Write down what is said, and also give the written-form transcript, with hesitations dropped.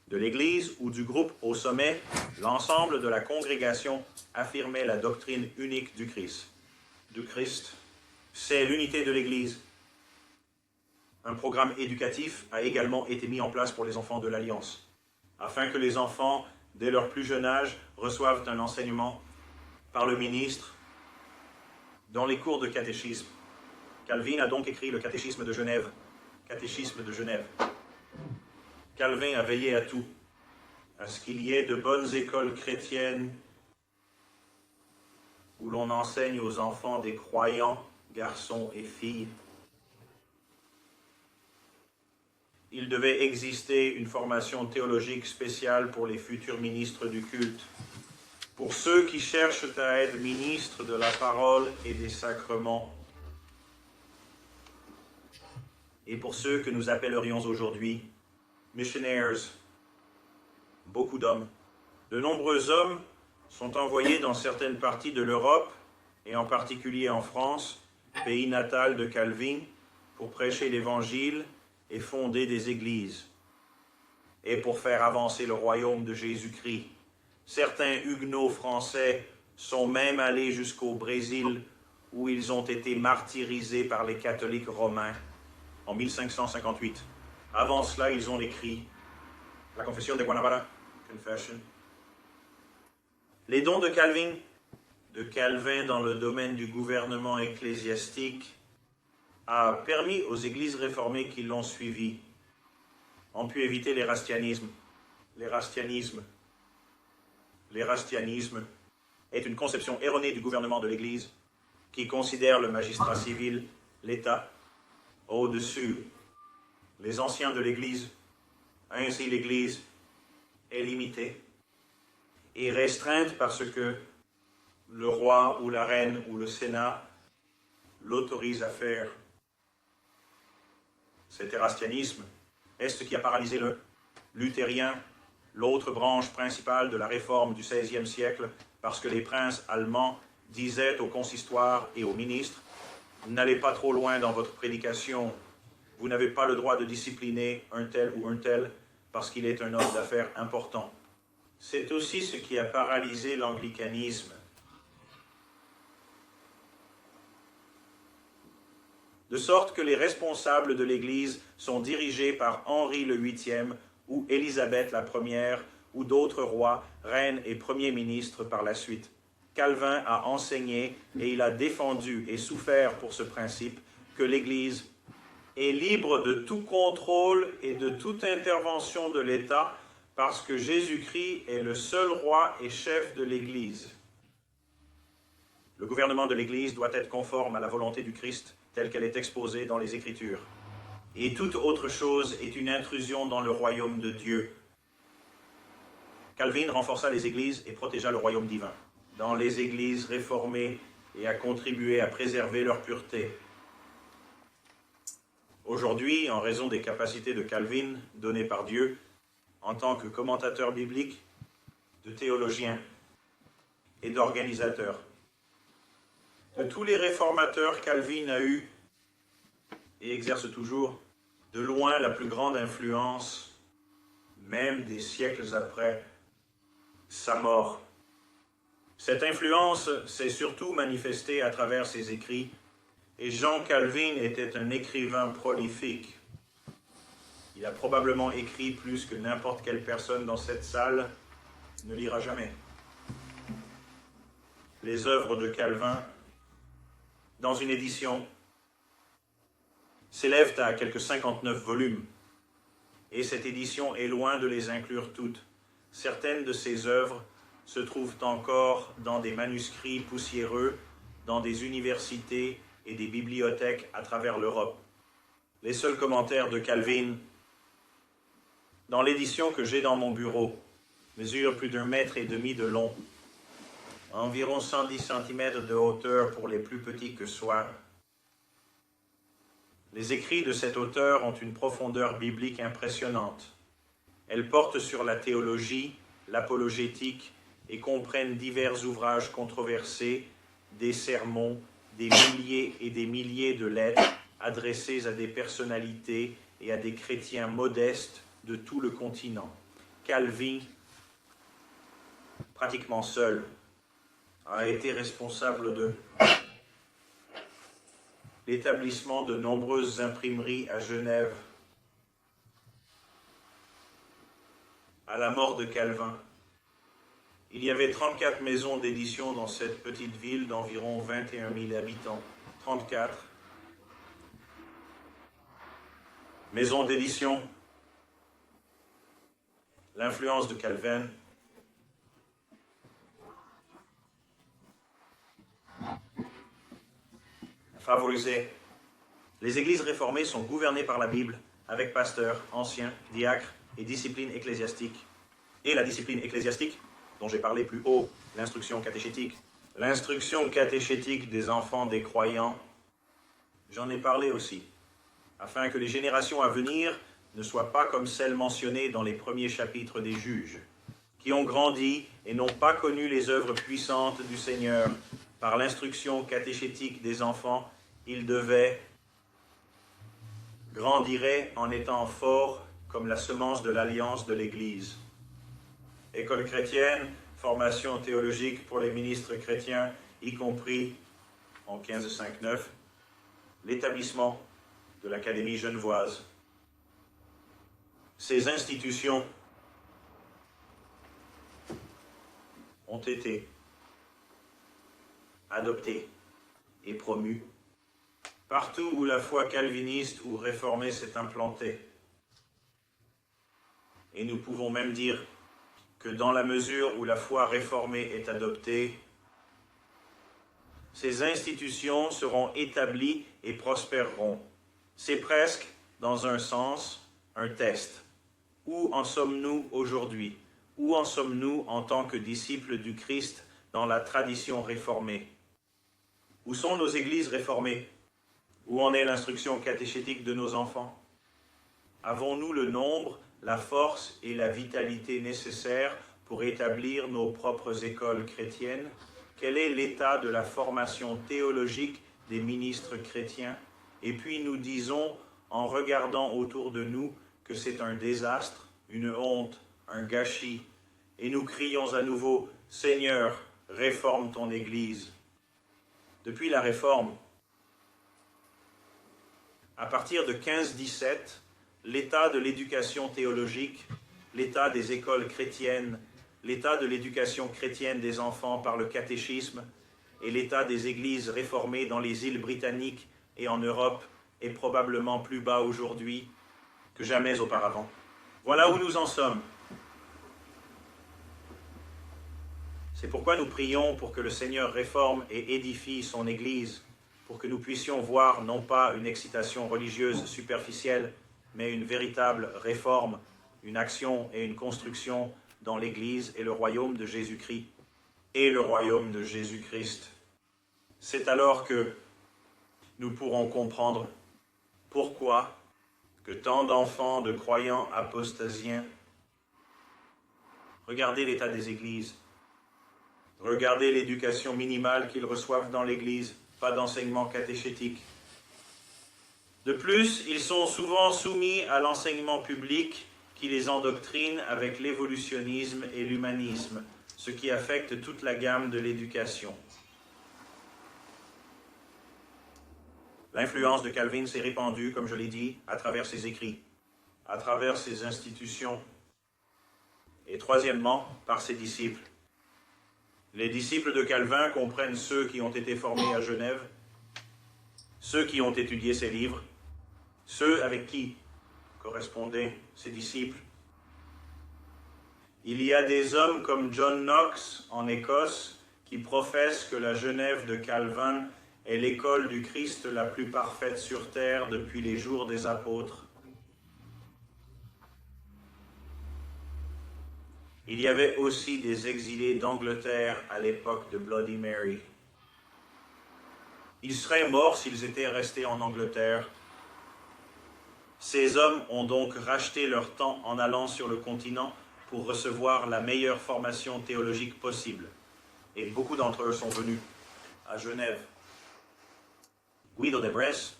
de l'Église ou du groupe au sommet, l'ensemble de la congrégation affirmait la doctrine unique du Christ. C'est l'unité de l'Église. Un programme éducatif a également été mis en place pour les enfants de l'Alliance, afin que les enfants, dès leur plus jeune âge, reçoivent un enseignement par le ministre dans les cours de catéchisme. Calvin a donc écrit le Catéchisme de Genève. Catéchisme de Genève. Calvin a veillé à tout, à ce qu'il y ait de bonnes écoles chrétiennes où l'on enseigne aux enfants des croyants, garçons et filles. Il devait exister une formation théologique spéciale pour les futurs ministres du culte, pour ceux qui cherchent à être ministres de la parole et des sacrements, et pour ceux que nous appellerions aujourd'hui missionaires, beaucoup d'hommes. De nombreux hommes sont envoyés dans certaines parties de l'Europe, et en particulier en France, pays natal de Calvin, pour prêcher l'Évangile et fonder des églises, et pour faire avancer le royaume de Jésus-Christ. Certains huguenots français sont même allés jusqu'au Brésil, où ils ont été martyrisés par les catholiques romains en 1558. Avant cela, ils ont écrit la Confession de Guanabara, Confession. Les dons de Calvin dans le domaine du gouvernement ecclésiastique a permis aux églises réformées qui l'ont suivi ont pu éviter l'érastionnisme. L'érastionnisme est une conception erronée du gouvernement de l'Église qui considère le magistrat civil, l'État, au-dessus les anciens de l'Église. Ainsi, l'Église est limitée et restreinte parce que le roi ou la reine ou le Sénat l'autorise à faire. Cet érastionnisme est ce qui a paralysé le luthérien, l'autre branche principale de la réforme du XVIe siècle, parce que les princes allemands disaient au consistoire et aux ministres « N'allez pas trop loin dans votre prédication, vous n'avez pas le droit de discipliner un tel ou un tel, parce qu'il est un homme d'affaires important. » C'est aussi ce qui a paralysé l'anglicanisme. De sorte que les responsables de l'Église sont dirigés par Henri le VIIIe ou Élisabeth la Première ou d'autres rois, reines et premiers ministres par la suite. Calvin a enseigné et il a défendu et souffert pour ce principe que l'Église est libre de tout contrôle et de toute intervention de l'État parce que Jésus-Christ est le seul roi et chef de l'Église. Le gouvernement de l'Église doit être conforme à la volonté du Christ telle qu'elle est exposée dans les Écritures. Et toute autre chose est une intrusion dans le royaume de Dieu. Calvin renforça les églises et protégea le royaume divin dans les églises réformées et a contribué à préserver leur pureté. Aujourd'hui, en raison des capacités de Calvin données par Dieu, en tant que commentateur biblique, de théologien et d'organisateur, de tous les réformateurs, Calvin a eu, et exerce toujours, de loin la plus grande influence, même des siècles après sa mort. Cette influence s'est surtout manifestée à travers ses écrits, et Jean Calvin était un écrivain prolifique. Il a probablement écrit plus que n'importe quelle personne dans cette salle ne lira jamais. Les œuvres de Calvin, dans une édition, s'élèvent à quelques 59 volumes, et cette édition est loin de les inclure toutes. Certaines de ces œuvres se trouvent encore dans des manuscrits poussiéreux, dans des universités et des bibliothèques à travers l'Europe. Les seuls commentaires de Calvin, dans l'édition que j'ai dans mon bureau, mesurent plus d'1,5 mètre de long, environ 110 cm de hauteur pour les plus petits que soient. Les écrits de cet auteur ont une profondeur biblique impressionnante. Elles portent sur la théologie, l'apologétique et comprennent divers ouvrages controversés, des sermons, des milliers et des milliers de lettres adressées à des personnalités et à des chrétiens modestes de tout le continent. Calvin, pratiquement seul, a été responsable de l'établissement de nombreuses imprimeries à Genève. À la mort de Calvin, il y avait 34 maisons d'édition dans cette petite ville d'environ 21 000 habitants. 34 maisons d'édition. L'influence de Calvin favorisée. Les églises réformées sont gouvernées par la Bible, avec pasteurs, anciens, diacres et discipline ecclésiastique. Et la discipline ecclésiastique, dont j'ai parlé plus haut, l'instruction catéchétique. L'instruction catéchétique des enfants des croyants, j'en ai parlé aussi, afin que les générations à venir ne soient pas comme celles mentionnées dans les premiers chapitres des Juges, qui ont grandi et n'ont pas connu les œuvres puissantes du Seigneur. Par l'instruction catéchétique des enfants, ils devaient grandir en étant forts comme la semence de l'alliance de l'Église. École chrétienne, formation théologique pour les ministres chrétiens, y compris en 1559, l'établissement de l'Académie genevoise. Ces institutions ont été adoptées et promues partout où la foi calviniste ou réformée s'est implantée. Et nous pouvons même dire que dans la mesure où la foi réformée est adoptée, ces institutions seront établies et prospéreront. C'est presque, dans un sens, un test. Où en sommes-nous aujourd'hui? Où en sommes-nous en tant que disciples du Christ dans la tradition réformée? Où sont nos églises réformées? Où en est l'instruction catéchétique de nos enfants? Avons-nous le nombre, la force et la vitalité nécessaires pour établir nos propres écoles chrétiennes? Quel est l'état de la formation théologique des ministres chrétiens? Et puis nous disons, en regardant autour de nous, que c'est un désastre, une honte, un gâchis. Et nous crions à nouveau, « Seigneur, réforme ton Église ». Depuis la Réforme, à partir de 1517, l'état de l'éducation théologique, l'état des écoles chrétiennes, l'état de l'éducation chrétienne des enfants par le catéchisme et l'état des églises réformées dans les îles britanniques et en Europe est probablement plus bas aujourd'hui que jamais auparavant. Voilà où nous en sommes. C'est pourquoi nous prions pour que le Seigneur réforme et édifie son Église, pour que nous puissions voir non pas une excitation religieuse superficielle, mais une véritable réforme, une action et une construction dans l'Église et le royaume de Jésus-Christ. Et le royaume de Jésus-Christ. C'est alors que nous pourrons comprendre pourquoi que tant d'enfants de croyants apostasiens, regardez l'état des églises, regardez l'éducation minimale qu'ils reçoivent dans l'Église, pas d'enseignement catéchétique. De plus, ils sont souvent soumis à l'enseignement public qui les endoctrine avec l'évolutionnisme et l'humanisme, ce qui affecte toute la gamme de l'éducation. L'influence de Calvin s'est répandue, comme je l'ai dit, à travers ses écrits, à travers ses institutions, et troisièmement, par ses disciples. Les disciples de Calvin comprennent ceux qui ont été formés à Genève, ceux qui ont étudié ses livres, ceux avec qui correspondaient ses disciples. Il y a des hommes comme John Knox en Écosse qui professent que la Genève de Calvin est l'école du Christ la plus parfaite sur terre depuis les jours des apôtres. Il y avait aussi des exilés d'Angleterre à l'époque de Bloody Mary. Ils seraient morts s'ils étaient restés en Angleterre. Ces hommes ont donc racheté leur temps en allant sur le continent pour recevoir la meilleure formation théologique possible. Et beaucoup d'entre eux sont venus à Genève. Guido de Bresse,